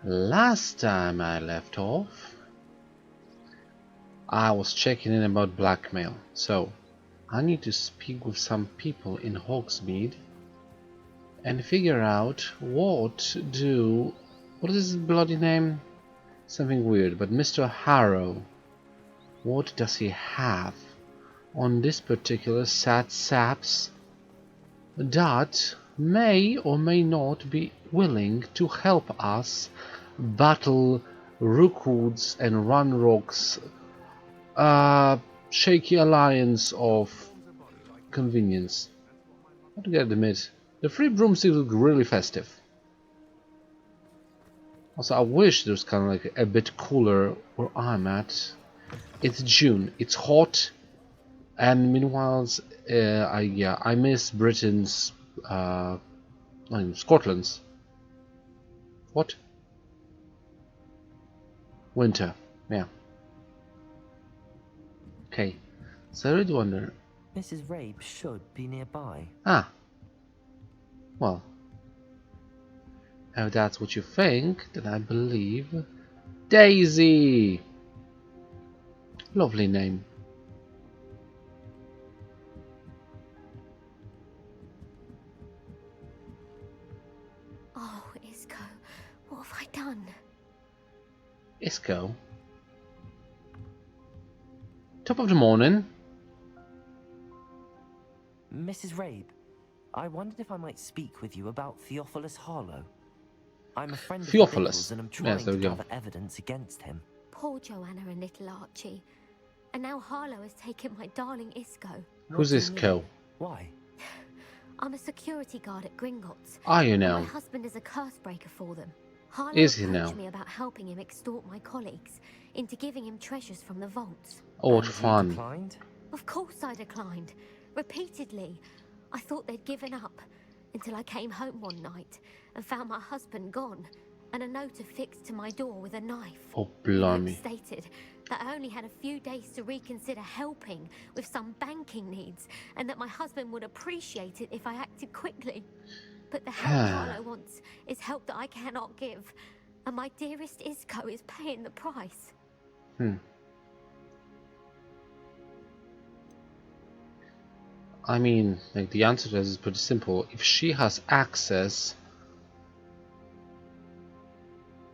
Last time I left off, I was checking in about blackmail, so I need to speak with some people in Hogsmeade and figure out what is his bloody name? Something weird, but Mr. Harrow, what does he have on this particular sad saps that may or may not be willing to help us battle Rookwoods and Runrock's shaky alliance of convenience. I have to admit, the free broomsticks look really festive. Also, I wish there was kind of like a bit cooler where I'm at. It's June, it's hot, and meanwhile, I miss Britain's, Scotland's. What? Winter, yeah. Okay, so I really wonder. Mrs. Rabe should be nearby. Ah, well, if that's what you think, then I believe Daisy. Lovely name. Oh, Isco, what have I done? Isco. Top of the morning. Mrs. Rabe, I wondered if I might speak with you about Theophilus Harlow. I'm a friend of the Theophilus. Bickles and I'm Yes, trying there to we go. gather evidence against him. Poor Joanna and little Archie. And now Harlow has taken my darling Isco. Who's What do you Isco? mean? Why? I'm a security guard at Gringotts. Are you And now? my husband is a curse breaker for them. Harlow Is he approached now? me about helping him extort my colleagues into giving him treasures from the vaults. Oh, what And you fun. declined? Of course I declined. Repeatedly. I thought they'd given up. Until I came home one night and found my husband gone. And a note affixed to my door with a knife. Oh, The note blimey. stated that I only had a few days to reconsider helping with some banking needs, and that my husband would appreciate it if I acted quickly. But the help Harlow wants is help that I cannot give, and my dearest Isco is paying the price. I mean, like, the answer to this is pretty simple. If she has access,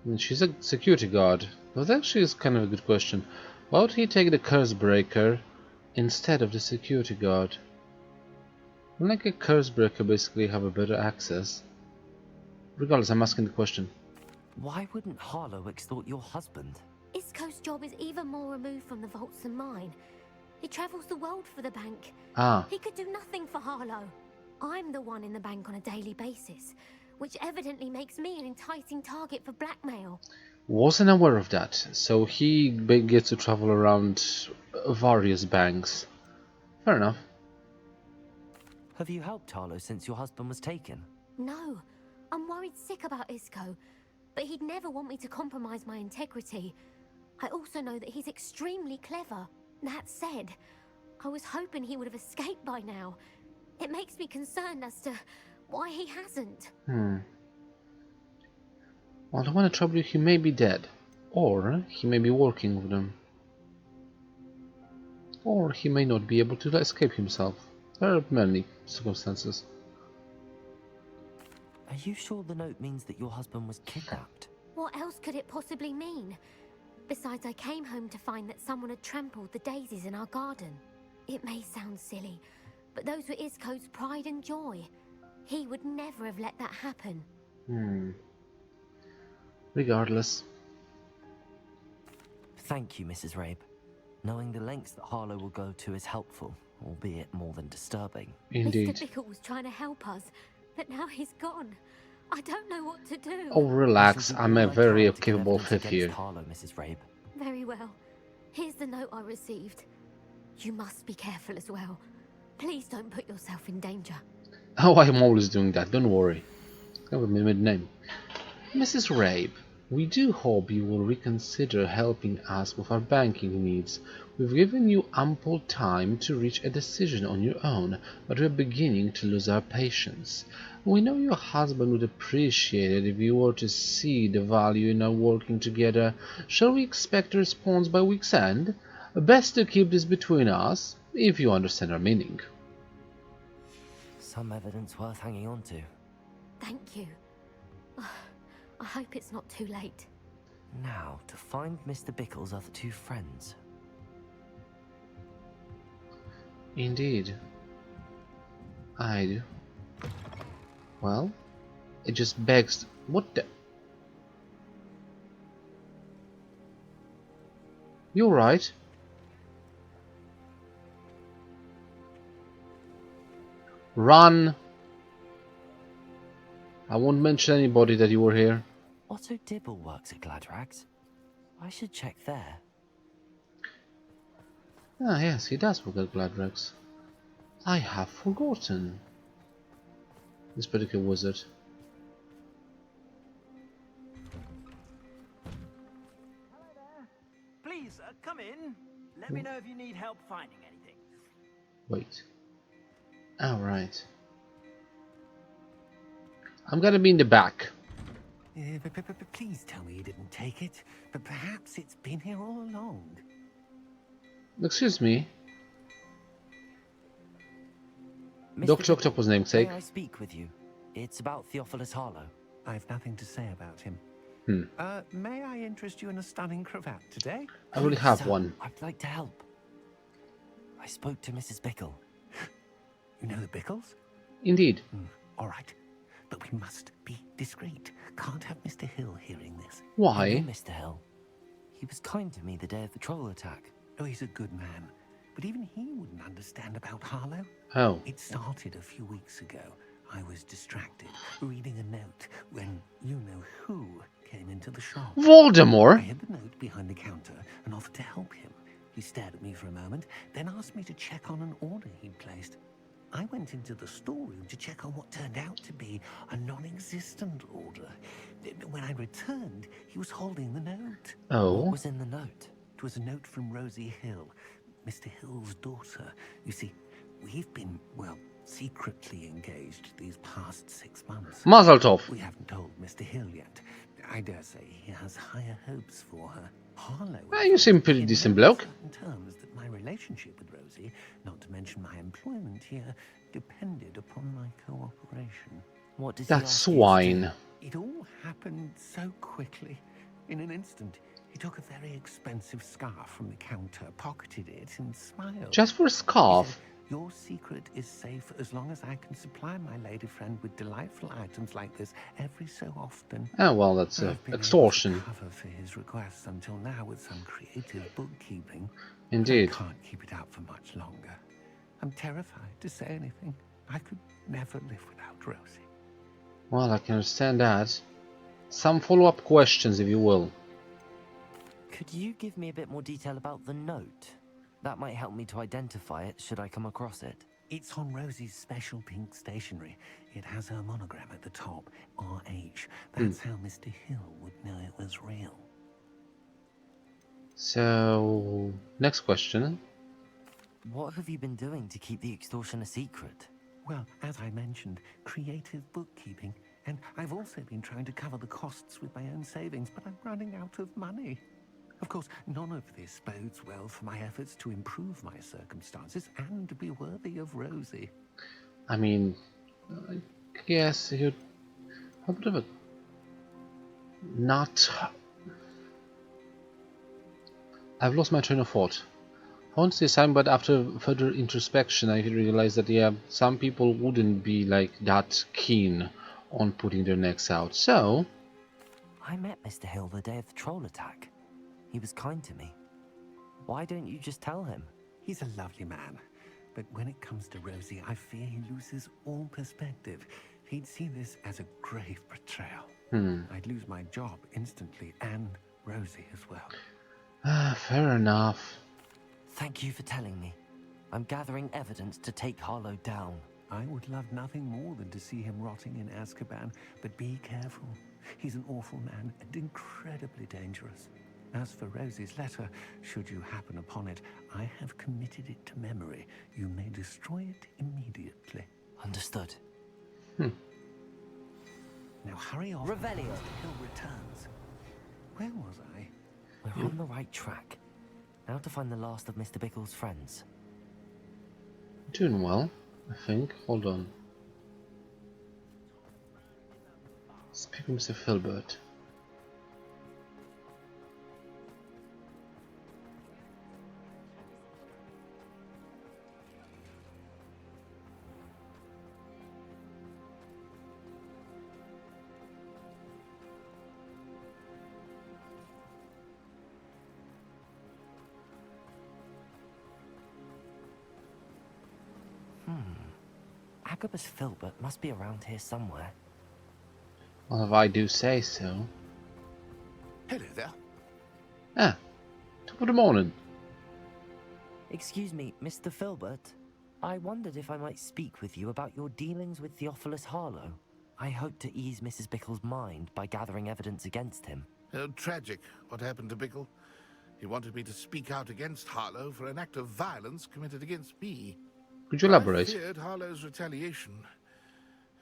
and she's a security guard. That actually is kind of a good question. Why would he take the curse breaker instead of the security guard? Wouldn't like a curse breaker basically have a better access? Regardless, I'm asking the question. Why wouldn't Harlow extort your husband? Isco's job is even more removed from the vaults than mine. He travels the world for the bank. Ah, He could do nothing for Harlow. I'm the one in the bank on a daily basis, which evidently makes me an enticing target for blackmail. wasn't aware of that. So he gets to travel around various banks. Fair enough. Have you helped Harlow since your husband was taken? No, I'm worried sick about Isco, but he'd never want me to compromise my integrity. I also know that he's extremely clever. That said, I was hoping he would have escaped by now. It makes me concerned as to why he hasn't. Well, I don't want to trouble you, he may be dead. Or he may be working with them. Or he may not be able to escape himself. There are many circumstances. Are you sure the note means that your husband was kidnapped? What else could it possibly mean? Besides, I came home to find that someone had trampled the daisies in our garden. It may sound silly, but those were Isco's pride and joy. He would never have let that happen. Regardless. Thank you, Mrs. Rabe. Knowing the lengths that Harlow will go to is helpful, albeit more than disturbing. Indeed. Mr. Bickle was trying to help us, but now he's gone. I don't know what to do. Oh, relax. I shall do I'm a all I very can to get capable evidence fifth against here. Harlow, Mrs. Rabe. Very well. Here's the note I received. You must be careful as well. Please don't put yourself in danger. Oh, I'm always doing that, don't worry. I have a mid name. Mrs. Rabe, We do hope you will reconsider helping us with our banking needs. We've given you ample time to reach a decision on your own, but we're beginning to lose our patience. We know your husband would appreciate it if you were to see the value in our working together. Shall we expect a response by week's end? Best to keep this between us, if you understand our meaning. Some evidence worth hanging on to. Thank you. I hope it's not too late. Now, to find Mr. Bickle's other two friends. Indeed. I do. Well, it just begs... What the... You're right. Run! I won't mention anybody that you were here. Otto Dibble works at Gladrags. I should check there. Ah, yes, he does work at Gladrags. I have forgotten. This particular wizard. Hello there. Please, come in. Let me know if you need help finding anything. Wait. Alright. I'm gonna be in the back. Please tell me you didn't take it. But perhaps it's been here all along. Excuse me. Mr. Dr. Bickle, Octopus namesake. may I speak with you? It's about Theophilus Harlow. I've nothing to say about him. Hmm. May I interest you in a stunning cravat today? I already have Sir, one. I'd like to help. I spoke to Mrs. Bickle. You know the Bickles? Indeed. All right. But we must be discreet. Can't have Mr. Hill hearing this. I know Why? Mr. Hill. He was kind to me the day of the troll attack. Oh, he's a good man. But even he wouldn't understand about Harlow. Oh. It started a few weeks ago. I was distracted, reading a note, when you-know-who came into the shop. I Voldemort? hid the note behind the counter and offered to help him. He stared at me for a moment, then asked me to check on an order he'd placed. I went into the storeroom to check on what turned out to be a non-existent order. When I returned, he was holding the note. What Oh. was in the note? It was a note from Rosie Hill, Mr. Hill's daughter. You see, we've been, well, secretly engaged these past 6 months. Mazel tov. We haven't told Mr. Hill yet. I dare say he has higher hopes for her. Harlow. You seem pretty decent bloke. In terms that my relationship with Rosie, not to mention my employment here, depended upon my cooperation. What did That he ask you to do? swine. It all happened so quickly. In an instant, he took a very expensive scarf from the counter, pocketed it, and smiled. Just for a He scarf. said, "Your secret is safe as long as I can supply my lady friend with delightful items like this every so often." Oh, well, that's I've been able to extortion. cover for his requests until now with some creative bookkeeping. Indeed. I can't keep it out for much longer. I'm terrified to say anything. I could never live without Rosie. Well, I can understand that. Some follow-up questions, if you will. Could you give me a bit more detail about the note? That might help me to identify it should I come across it. It's on Rosie's special pink stationery. It has her monogram at the top, RH. That's how Mr. Hill would know it was real. So, next question. What have you been doing to keep the extortion a secret? Well, as I mentioned, creative bookkeeping. And I've also been trying to cover the costs with my own savings, but I'm running out of money. Of course, none of this bodes well for my efforts to improve my circumstances and be worthy of Rosie. I mean, I guess you're a bit of a... Not... I've lost my train of thought. I want to say something, but after further introspection, I realized that, yeah, some people wouldn't be, like, that keen on putting their necks out. So... I met Mr. Hill the day of the troll attack. He was kind to me. Why don't you just tell him? He's a lovely man, but when it comes to Rosie, I fear he loses all perspective. He'd see this as a grave betrayal. I'd lose my job instantly, and Rosie as well. Fair enough. Thank you for telling me. I'm gathering evidence to take Harlow down. I would love nothing more than to see him rotting in Azkaban, but be careful. He's an awful man and incredibly dangerous. As for Rosie's letter, should you happen upon it, I have committed it to memory. You may destroy it immediately. Understood. Now hurry off. Revelio. before Mr. Hill returns. Where was I? We're on the right track. Now to find the last of Mr. Bickle's friends. Doing well, I think. Hold on. Speak with Mr. Filbert. Agabus Filbert must be around here somewhere. Well, if I do say so. Hello there. Ah, top of the morning. Excuse me, Mr. Filbert. I wondered if I might speak with you about your dealings with Theophilus Harlow. I hope to ease Mrs. Bickle's mind by gathering evidence against him. Tragic what happened to Bickle. He wanted me to speak out against Harlow for an act of violence committed against me. Could you elaborate? I feared Harlow's retaliation,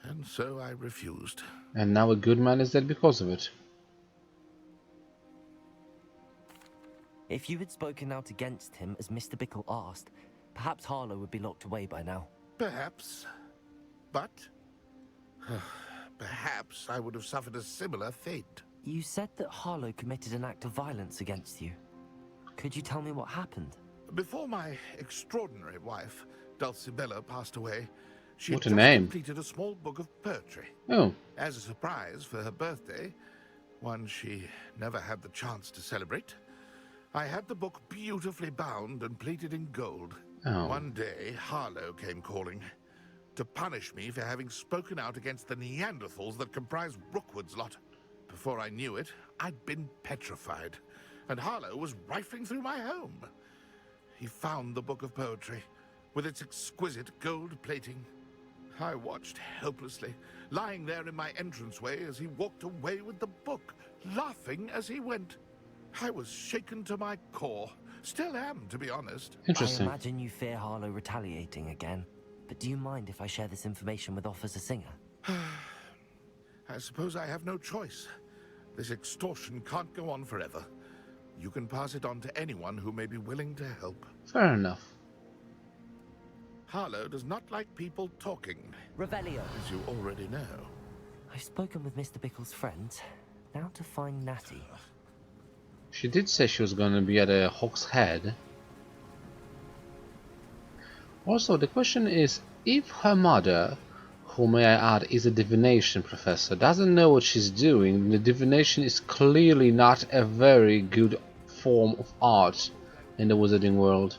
and so I refused. And now a good man is dead because of it. If you had spoken out against him as Mr. Bickle asked, perhaps Harlow would be locked away by now. Perhaps. But perhaps I would have suffered a similar fate. You said that Harlow committed an act of violence against you. Could you tell me what happened? Before my extraordinary wife, Dulcibella, passed away, she What had a just name. completed a small book of poetry. Oh, As a surprise for her birthday, one she never had the chance to celebrate, I had the book beautifully bound and plated in gold. Oh. One day, Harlow came calling to punish me for having spoken out against the Neanderthals that comprise Rookwood's lot. Before I knew it, I'd been petrified, and Harlow was rifling through my home. He found the book of poetry, with its exquisite gold plating. I watched helplessly, lying there in my entranceway as he walked away with the book, laughing as he went. I was shaken to my core. Still am, to be honest. interesting. I imagine you fear Harlow retaliating again. But do you mind if I share this information with Officer Singer? I suppose I have no choice. This extortion can't go on forever. You can pass it on to anyone who may be willing to help. Fair enough. Harlow does not like people talking, Revelio. as you already know. I've spoken with Mr. Bickle's friends. Now to find Natty. She did say she was gonna be at a Hog's Head. Also, the question is, if her mother, who may I add is a divination professor, doesn't know what she's doing, the divination is clearly not a very good form of art in the wizarding world.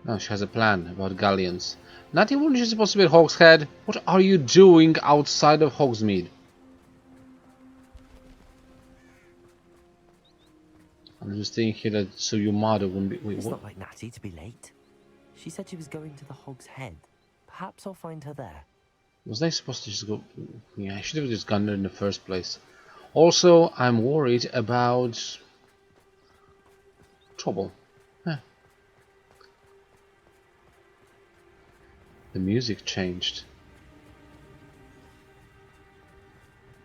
Oh, she has a plan about galleons. Natty, weren't you supposed to be at Hog's Head? What are you doing outside of Hogsmeade? I'm just thinking here that so your mother wouldn't be. Wait, It's what? not like Natty to be late. She said she was going to the Hog's Head. Perhaps I'll find her there. Was I supposed to just go? Yeah, I should have just gone there in the first place. Also, I'm worried about trouble. Huh. The music changed.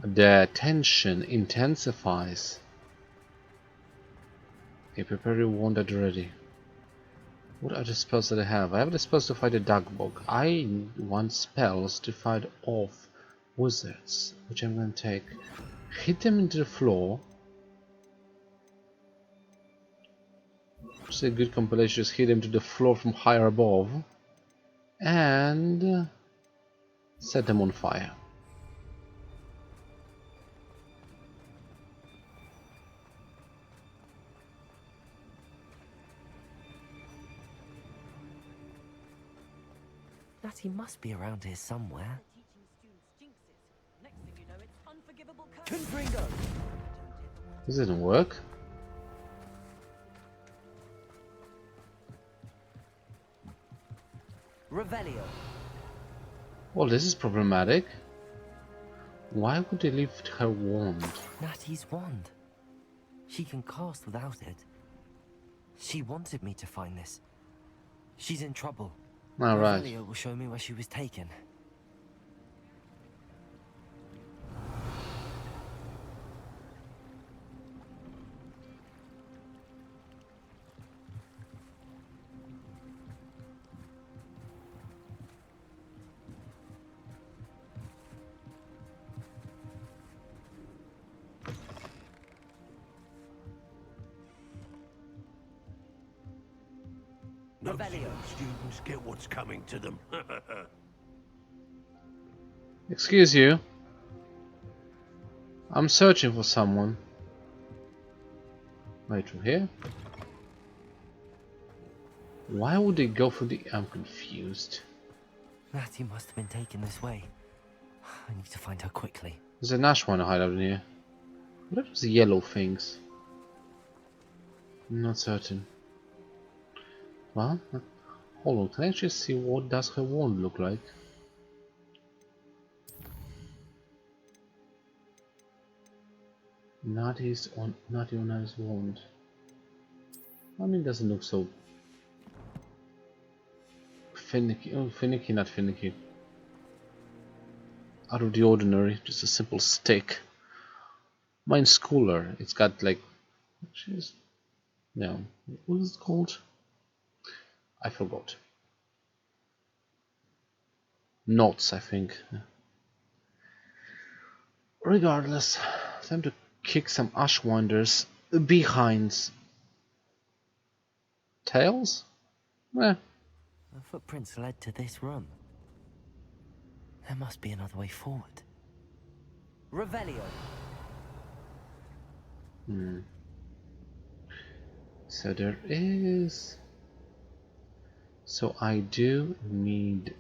The tension intensifies. Okay, prepare your wounded ready. What are the spells that I have? I have the spells to fight a Dagbog. I want spells to fight off wizards, which I'm going to take. Hit them into the floor. It's a good compilation, just hit them to the floor from higher above. And set them on fire. Natty must be around here somewhere. Next thing you know, it's unforgivable curse. Confringo! This didn't work. Revelio. Well, this is problematic. Why would they leave her wand? Natty's wand. She can cast without it. She wanted me to find this. She's in trouble. Alright. Revelio will show me where she was taken. No Revelio. students get what's coming to them. Excuse you. I'm searching for someone. Right through here. Why would they go for the... I'm confused. Natty must have been taken this way. I need to find her quickly. There's an ash one hide out in here. What are those yellow things? I'm not certain. Well, hold on. Can I actually see what does her wand look like? Natty's on Natty's wand. I mean, it doesn't look so finicky. Oh, finicky, not finicky. Out of the ordinary. Just a simple stick. Mine's cooler. It's got like, no, what is it called? I forgot. Knots, I think. Regardless, time to kick some Ashwinders behind. Tails? Eh. The footprints led to this room. There must be another way forward. Revelio. So there is. So I do need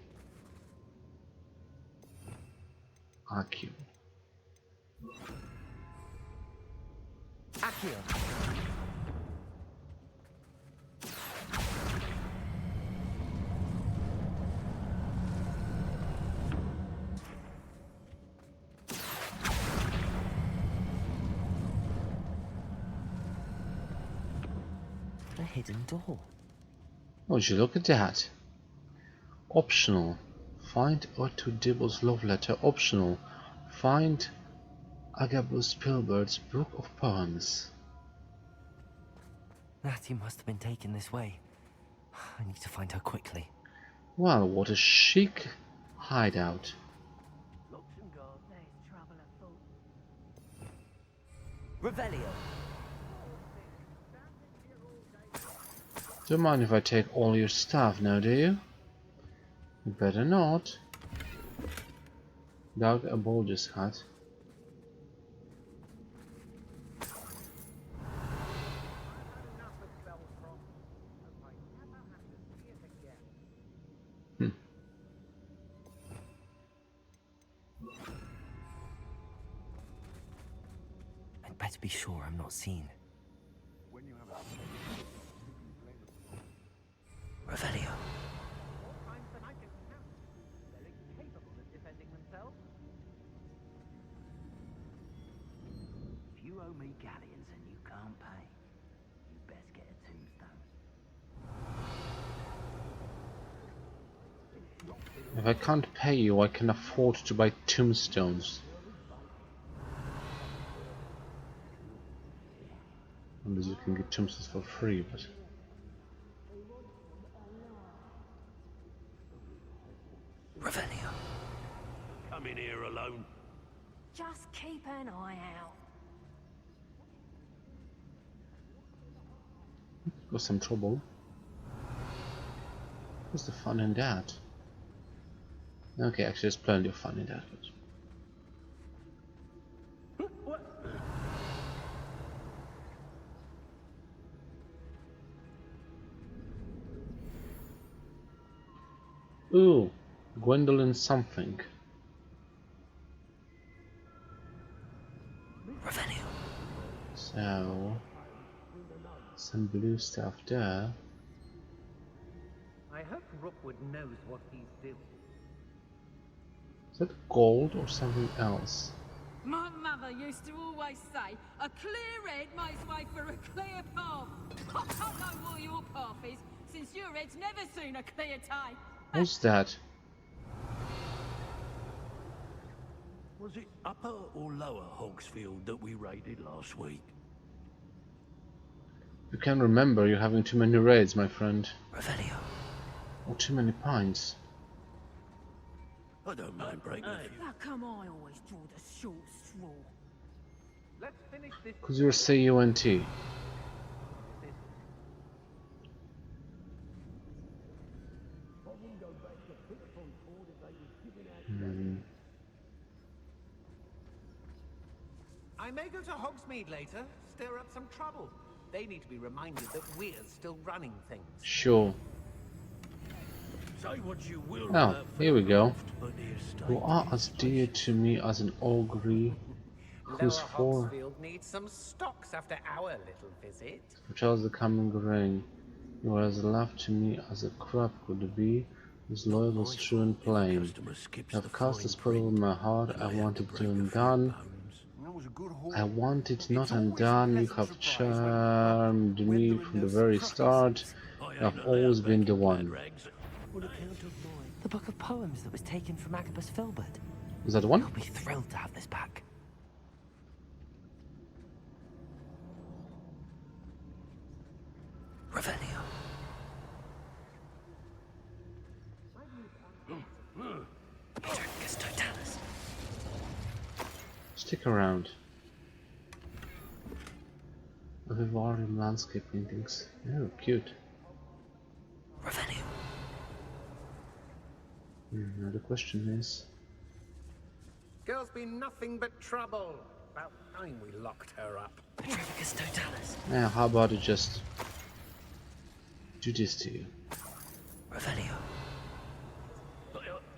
Accio. Accio. A hidden door. Would you look at that? Optional. Find Otto Dibble's love letter. Optional. Find Agabus Spielberg's book of poems. Natty must have been taken this way. I need to find her quickly. Well, what a chic hideout. Revelio. Don't mind if I take all your stuff now, do you? You better not. Dug a bulger's hat. I'd better be sure I'm not seen. Revelio. If you owe me galleons and you can't pay, you best get a tombstone. If I can't pay you, I can afford to buy tombstones. Unless you can get tombstones for free, but... Revelio. Come in here alone. Just keep an eye out. Got some trouble. What's the fun in that? Okay, actually there's plenty of fun in that. But... Ooh, Gwendolyn something. Revelio. So, some blue stuff there. I hope Rookwood knows what he's doing. Is that gold or something else? My mother used to always say, a clear head makes way for a clear path. I don't know what your path is, since your head's never seen a clear day. What's that? Was it upper or lower Hogsfield that we raided last week? You can't remember, you're having too many raids, my friend. Revelio. Or too many pints. I don't mind breaking a few. How come I always draw the short straw? Let's finish this. Because you're C-U-N-T. I may go to Hogsmeade later, stir up some trouble. They need to be reminded that we're still running things. Sure. Say what you will. Oh, here we go. But the estate Who are is as dear to me as an ogre who's Lower for Hogsfield needs some stocks after our little visit. Charles the coming rain. You are as loved to me as a crop could be, whose loyal was true and plain. customer skips I the have cast a fine spell print, in my heart, and I have want to it to break a few undone. bones. I want it not undone, you have charmed me from the very start. I You have ain't always allowed been back the in bad one. rags on account of mine. The book of poems that was taken from Agabus Filbert. Is that one? He'll be thrilled to have this back. Revelio. Patricus Totalis. Stick around. A vivarium landscape paintings. Oh, cute. Revelio. Now the question is... Girl's been nothing but trouble. About time we locked her up. Patricus Totalis. Yeah, how about it just... do this to you? Revelio.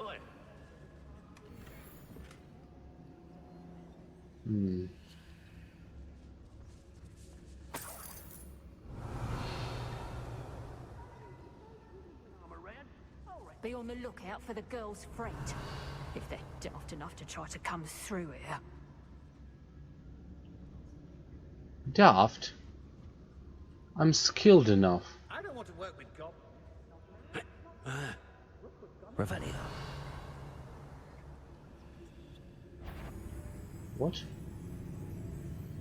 Oi. Hmm. Be on the lookout for the girl's friend, if they're daft enough to try to come through here. Daft? I'm skilled enough. I don't want to work with goblins. Revelio. What?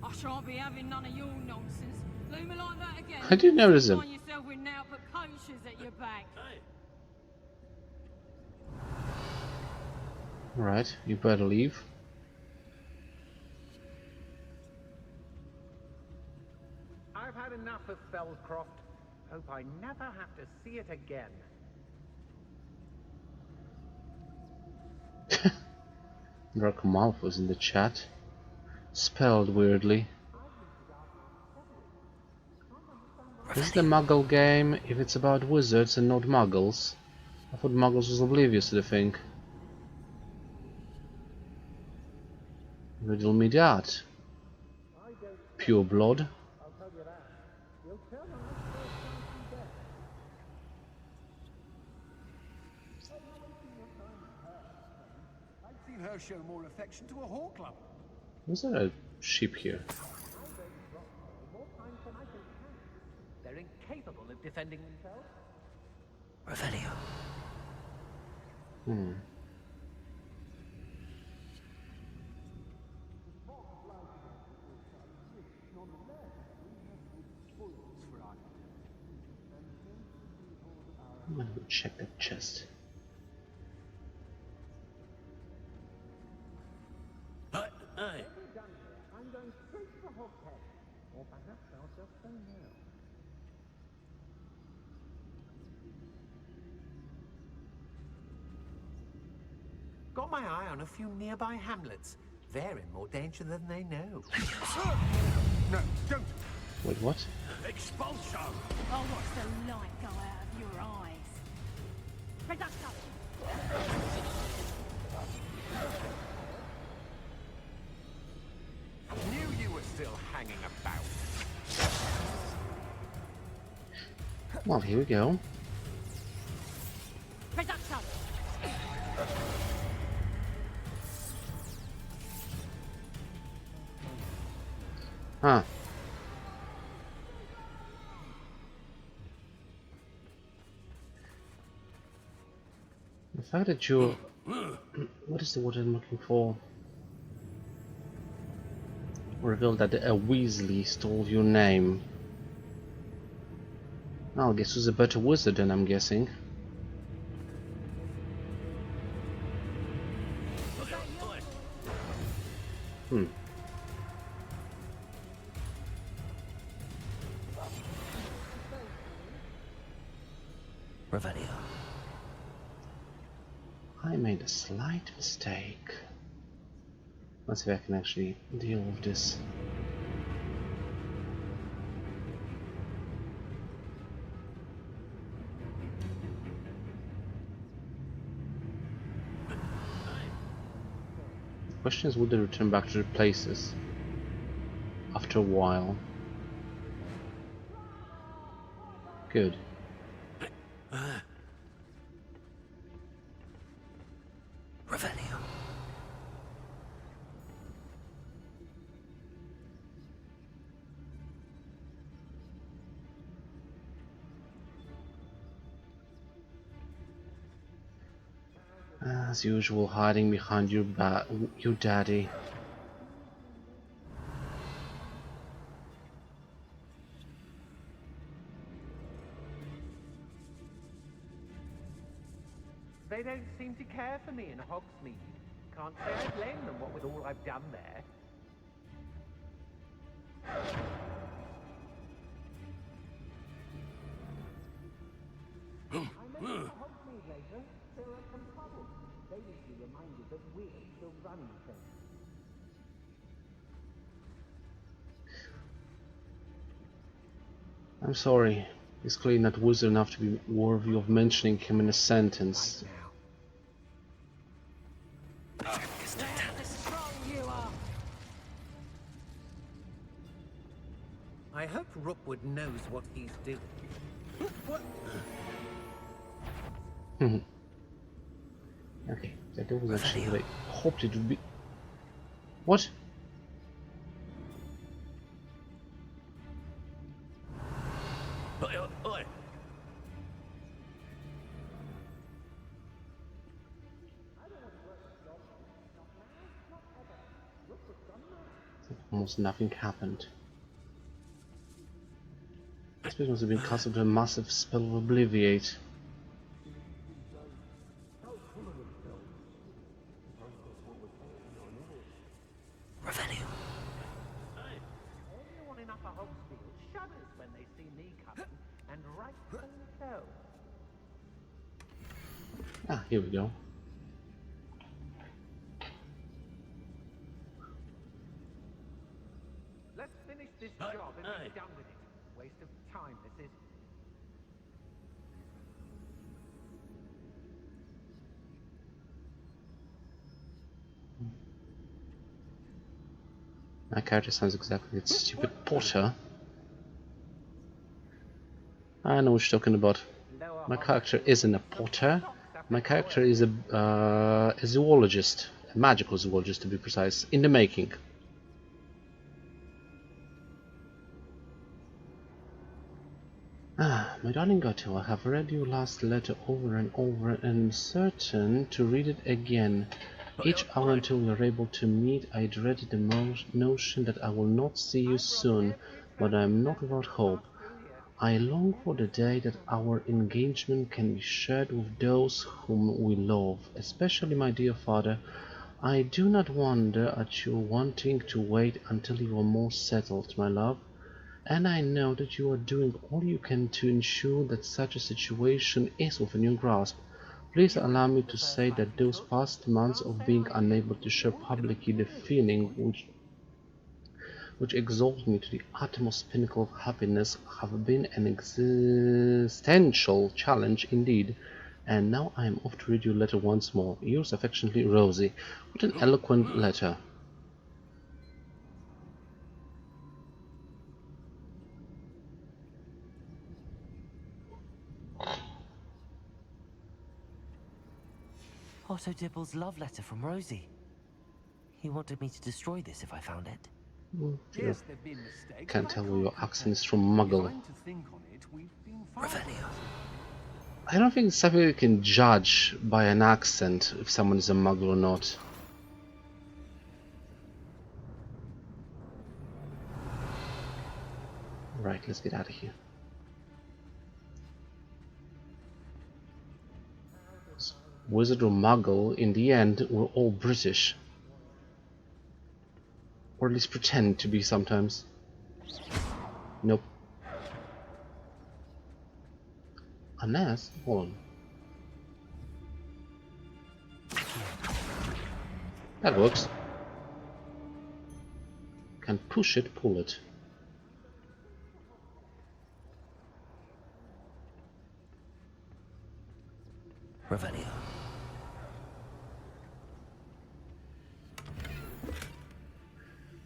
I shan't be having none of your nonsense. Loom me like that again. I didn't notice him. Find yourself with now put coaches at your back. Right, you better leave. I've had enough of Fellcroft. Hope I never have to see it again. Draco Malfoy's in the chat. Spelled weirdly. This is the Muggle game if it's about wizards and not muggles. I thought muggles was oblivious to the thing. Riddle me that. Pure blood. I've seen her show more affection to a hawk club. Was there a sheep here? They're incapable of defending themselves. Revelio. Hmm. I'm gonna go check that chest. Hey. I'm going straight for Hoghead. Or perhaps I'll just say no. Got my eye on a few nearby hamlets. They're in more danger than they know. No, don't. Wait, what? Expulsion! I'll watch the light go out of your eyes. Reducto! Knew you were still hanging hanging about? Well, here we go. Reduction! Huh. The fact that you're... What is the word I'm looking for? Revealed that a Weasley stole your name. I'll guess who's a better wizard than I'm guessing. Hmm. Revelio. I made a slight mistake. Let's see if I can actually deal with this. The question is, would they return back to their places after a while? Good. Revelio. As usual, hiding behind your daddy. They don't seem to care for me in Hogsmeade. Can't say I blame them, what with all I've done there. I mentioned Hogsmeade later. There are some troubles. They need to be reminded that we're still running things. I'm sorry. He's clearly not wizard enough to be worthy of mentioning him in a sentence. I hope Rookwood knows what he's doing. What? Okay, that was actually what I hoped it would be. What? Almost nothing happened. This place must have been cast with a massive spell of Obliviate. Revelio. Everyone in Upper Hogsfield shudders when they see me coming, and rightfully so. Ah, here we go. Let's finish this job and be done with it. Waste of time, this is. My character sounds exactly like stupid Potter. I know what you're talking about. My character isn't a Potter. My character is a zoologist, a magical zoologist to be precise, in the making. Ah, my darling Gato, I have read your last letter over and over and am certain to read it again. Each hour until we are able to meet, I dread the notion that I will not see you soon, but I am not without hope. I long for the day that our engagement can be shared with those whom we love, especially my dear father. I do not wonder at your wanting to wait until you are more settled, my love, and I know that you are doing all you can to ensure that such a situation is within your grasp. Please allow me to say that those past months of being unable to share publicly the feeling which exalts me to the utmost pinnacle of happiness have been an existential challenge indeed. And now I am off to read your letter once more. Yours affectionately, Rosie. What an eloquent letter. Otto Dibble's love letter from Rosie. He wanted me to destroy this if I found it. Yes, there've been mistakes. Can't but I tell where can't your accent complain. is from Muggle. Time to think on it, we've been fine. Revelio. I don't think it's something you can judge by an accent if someone is a Muggle or not. Right, let's get out of here. Wizard or Muggle, in the end, we're all British. Or at least pretend to be sometimes. Nope. Unless, hold on. That works. Can push it, pull it. Revelio.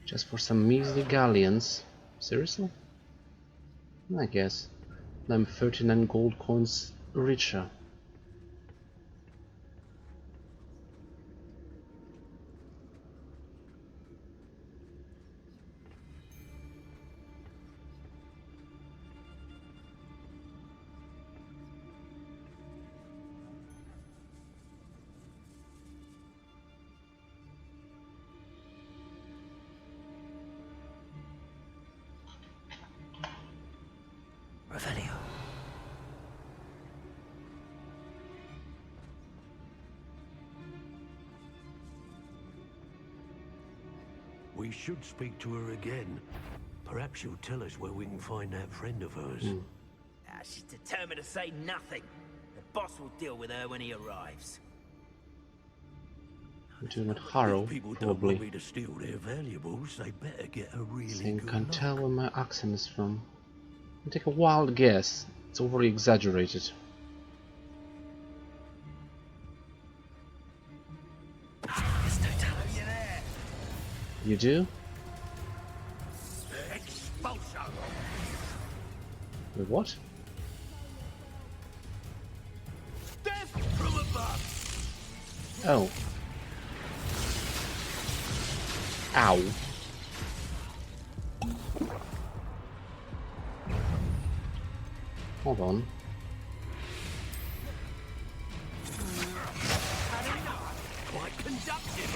Just for some measly galleons. Seriously? I guess. I'm 39 gold coins richer. Revelio. We should speak to her again. Perhaps she'll tell us where we can find that friend of hers. She's determined to say nothing. The boss will deal with her when he arrives. I'm doing it Harrow, If people don't want me probably. to steal their valuables, they better get a really Saying good can't look. tell where my accent is from. I'll take a wild guess. It's overly exaggerated. You do? Wait, what? Oh. Ow. Hold on. Quite conductive.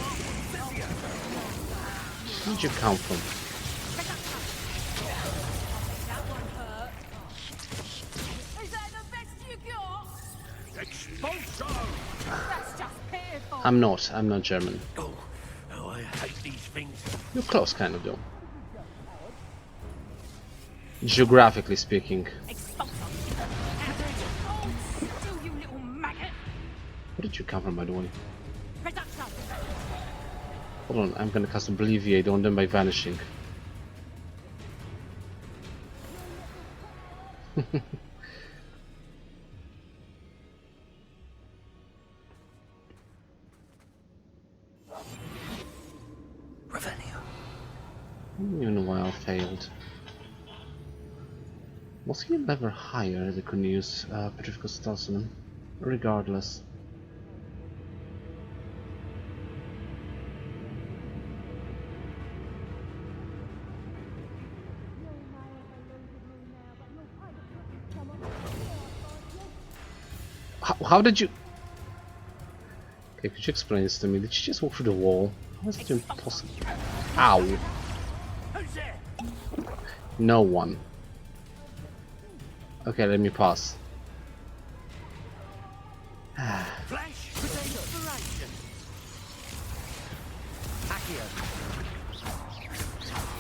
Where did you come from? That one hurt. Is that the best you got? Expulso! That's just pitiful. I'm not German. Oh, I hate these things. You're close, kind of, though. Geographically speaking. Oh, still, you little maggot. Where did you come from, by the way? Reducto. Hold on, I'm gonna cast Obliviate on them by vanishing. Revelio. I don't even know why I failed. Was he a level higher that could use Petrifical Talisman? Regardless. How did you... Okay, could you explain this to me? Did you just walk through the wall? How is it impossible? Ow! Who's there? No one. Okay, let me pass. Flash with inspiration.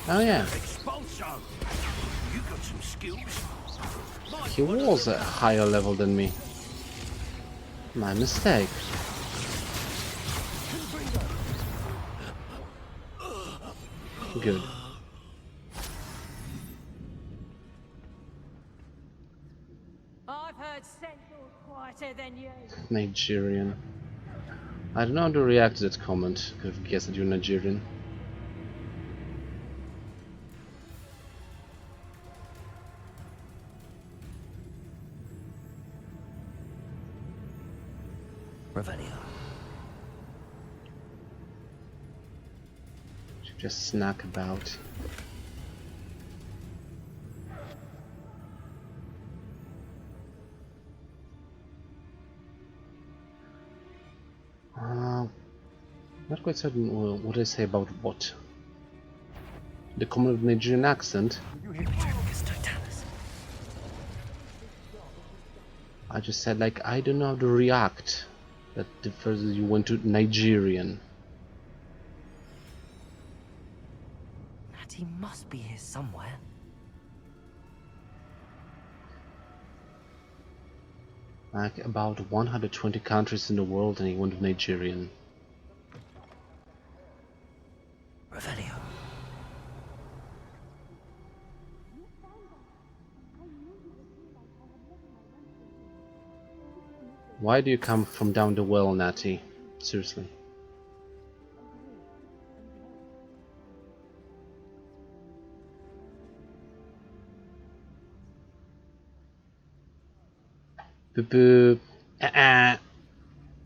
Oh yeah, Expulso! You got some skills. he was at a higher level than me. My mistake. Good. I've heard Central quieter than you. Nigerian. I don't know how to react to that comment. Could have guessed that you're Nigerian. Revelio. Just snack about. Not quite certain what I say about what. The common with Nigerian accent. I just said like I don't know how to react. That the further you went to Nigerian. Natty must be here somewhere. Like about 120 countries in the world and he went to Nigerian. Revelio. Why do you come from down the well, Natty? Seriously. Boo-boo.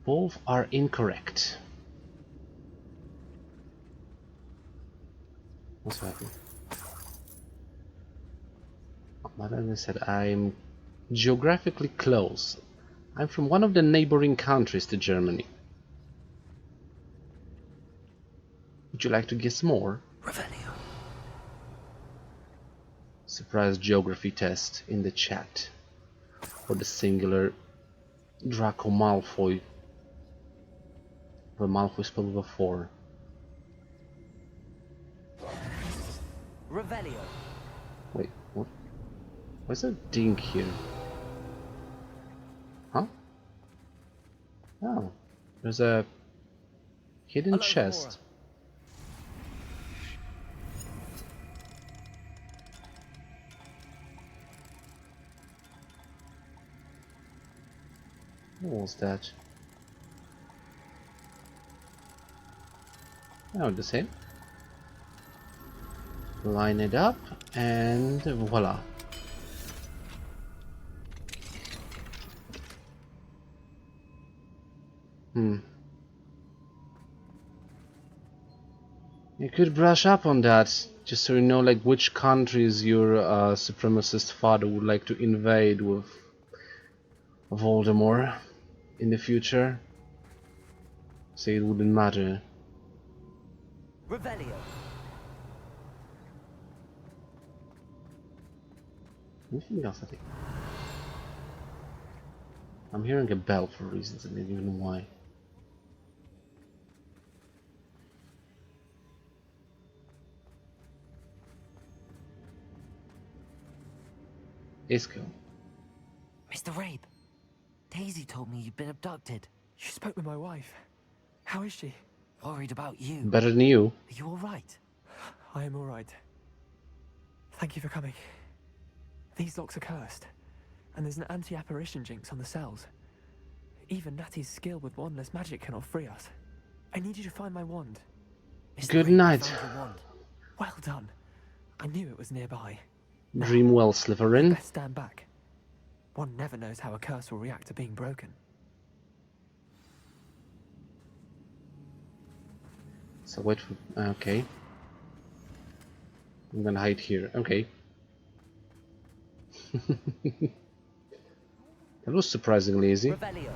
Both are incorrect. What's happening? But as I said, I'm geographically close. I'm from one of the neighboring countries to Germany. Would you like to guess more? Revelio. Surprise geography test in the chat. For the singular Draco Malfoy. The Malfoy spelled with a 4. Revelio. Wait, what? What's a dink here? Huh? Oh, there's a hidden Hello, chest. What was that? Oh, the same. Line it up and voila. You could brush up on that, just so you know like which countries your supremacist father would like to invade with Voldemort in the future. So it wouldn't matter. Revelio. Anything else, I think? I'm hearing a bell for reasons I don't even know why. Isco. Mr. Rabe. Daisy told me you'd been abducted. You spoke with my wife. How is she? Worried about you. Better than you. Are you alright? I am all right. Thank you for coming. These locks are cursed, and there's an anti-apparition jinx on the cells. Even Natty's skill with wandless magic cannot free us. I need you to find my wand. Mr. Good Rabe, I night. found your wand. Well done. I knew it was nearby. Dream well, Slytherin. Best stand back. One never knows how a curse will react to being broken. So wait for... okay. I'm gonna hide here. Okay. That was surprisingly easy. Revelio.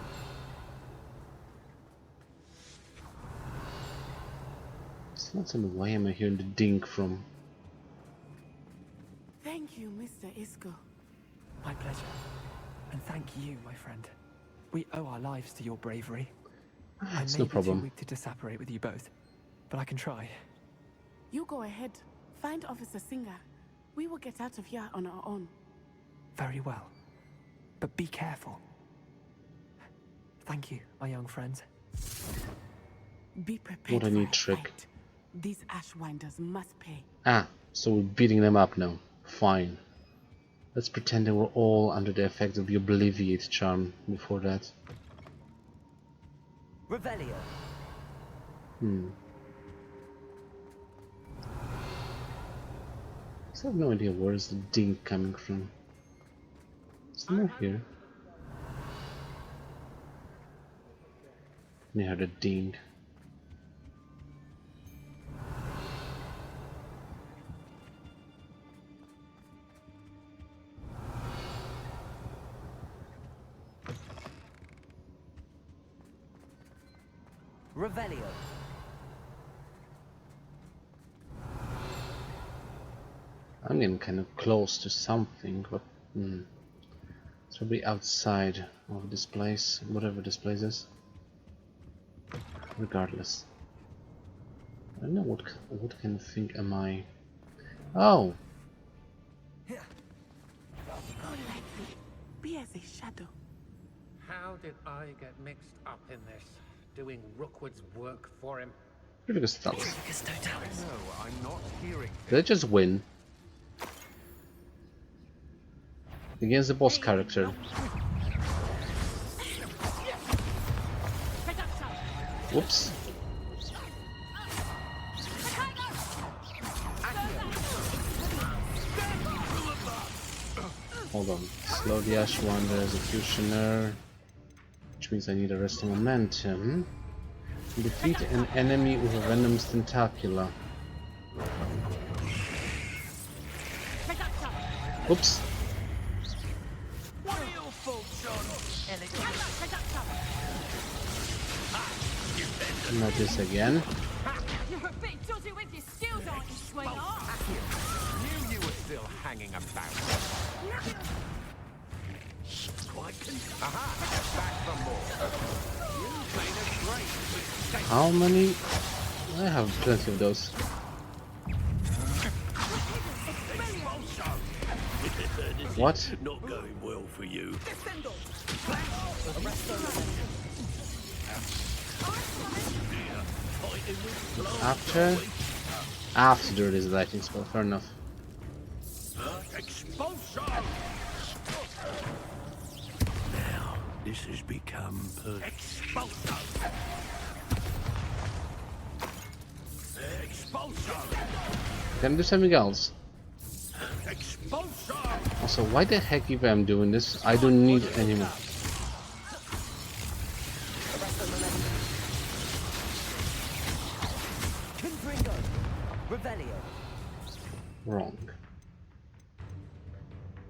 It's not some why am I hearing the dink from? Thank you, Mr. Isco. My pleasure. And thank you, my friend. We owe our lives to your bravery. I It's may no be problem. too weak to disapparate with you both, but I can try. You go ahead. Find Officer Singer. We will get out of here on our own. Very well. But be careful. Thank you, my young friends. Be prepared What a for neat trick. fight. These Ashwinders must pay. Ah, so we're beating them up now. Fine. Let's pretend they were all under the effect of the Obliviate charm before that. Revelio. I have no idea where is the dink coming from. Is more here? Near the dink. Revelio. I'm getting kind of close to something, but it's probably outside of this place, whatever this place is. Regardless, I don't know what kind of thing am I. Oh, Go lightly. Be as a shadow. How did I get mixed up in this? Doing Rookwood's work for him? because that was. No, I'm not hearing. Did I just win against the boss character? Whoops. Hold on. Slow the Ashwander Executioner, which means I need a rest of momentum. Defeat an enemy with a venomous tentacula. Oops. Not this again. You're a bit dodgy with your skills, aren't you, sweetheart? Knew you were still hanging about. Aha! Back for more. You made a great mistake. How many? I have plenty of those. What? Not going well for you. After there is lightning spell, fair enough. Now, this has become Can I do something else? Also, why the heck if I'm doing this? I don't need any more. Wrong.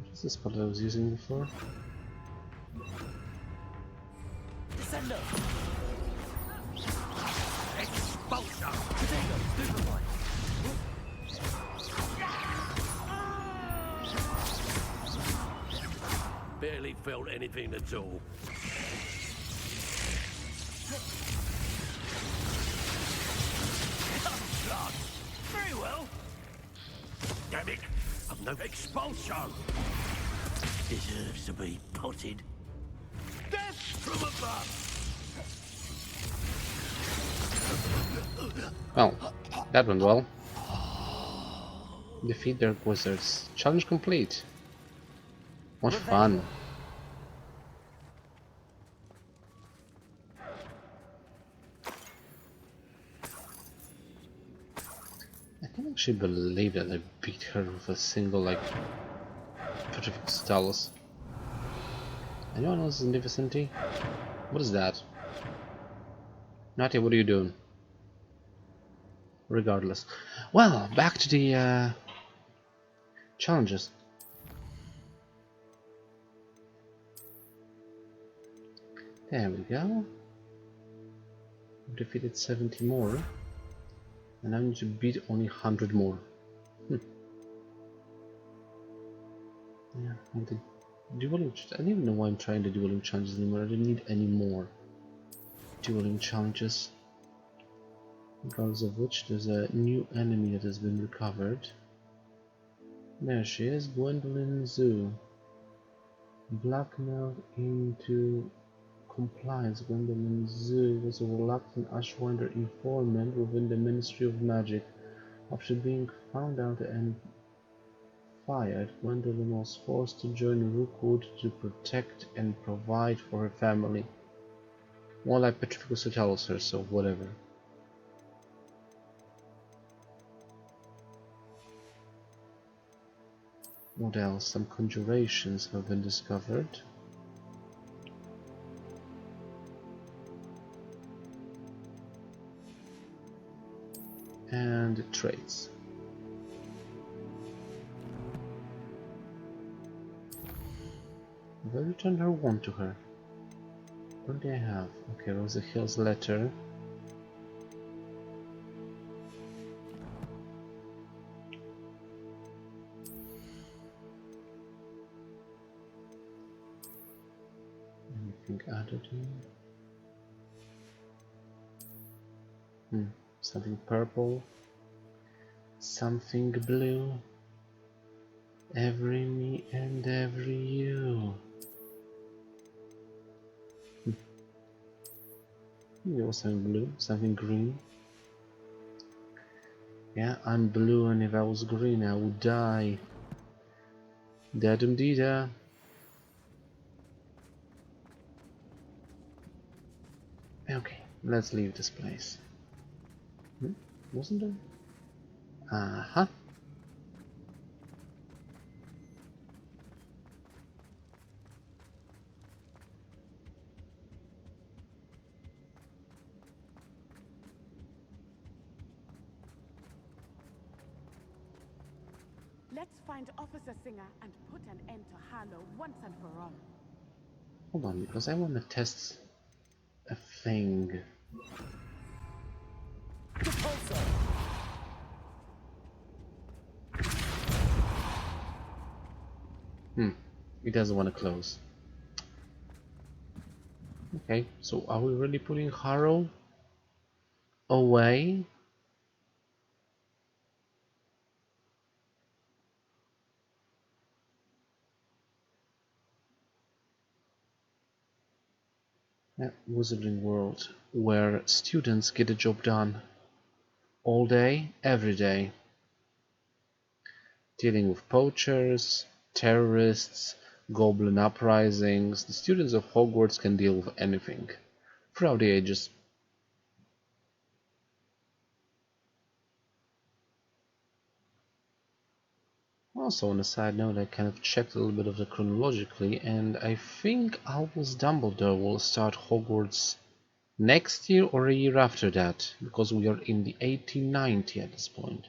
What's the spell I was using before? barely felt anything at all. Very well. Damn it! I've no expulsion. Deserves to be potted. Death from above. Well, that went well. Defeat Dark Wizards. Challenge complete. What fun. I can actually believe that I beat her with a single, like, petrific stylus. Anyone else in the vicinity? What is that? Natty, what are you doing? Regardless. Well, back to the challenges. There we go. Defeated 70 more. And I need to beat only 100 more. Yeah, and the dueling. I don't even know why I'm trying the dueling challenges anymore. I don't need any more dueling challenges. Regardless of which, there's a new enemy that has been recovered. There she is, Gwendolyn Zoo. Blackmailed into compliance. Gwendolyn Zoo was a reluctant Ashwinder informant within the Ministry of Magic. After being found out and fired, Gwendolyn was forced to join Rookwood to protect and provide for her family. More like Petrificus tells her, so whatever. What else? Some conjurations have been discovered. And traits. Have I returned her one to her? What do I have? Okay, Rosa Hill's letter. Something purple. Something blue. Every me and every you. There was something blue, something green. Yeah, I'm blue, and if I was green, I would die. Da-dum-dee-da. Okay, let's leave this place. Wasn't there? Uh-huh. Let's find Officer Singer and put an end to Harlow once and for all. Hold on, because I want to test a thing. It doesn't want to close. Okay, so are we really putting Harrow away? That Wizarding World, where students get the job done all day, every day. Dealing with poachers, terrorists, goblin uprisings, the students of Hogwarts can deal with anything throughout the ages. Also, on a side note, I kind of checked a little bit of it chronologically, and I think Albus Dumbledore will start Hogwarts next year or a year after that, because we are in the 1890 at this point.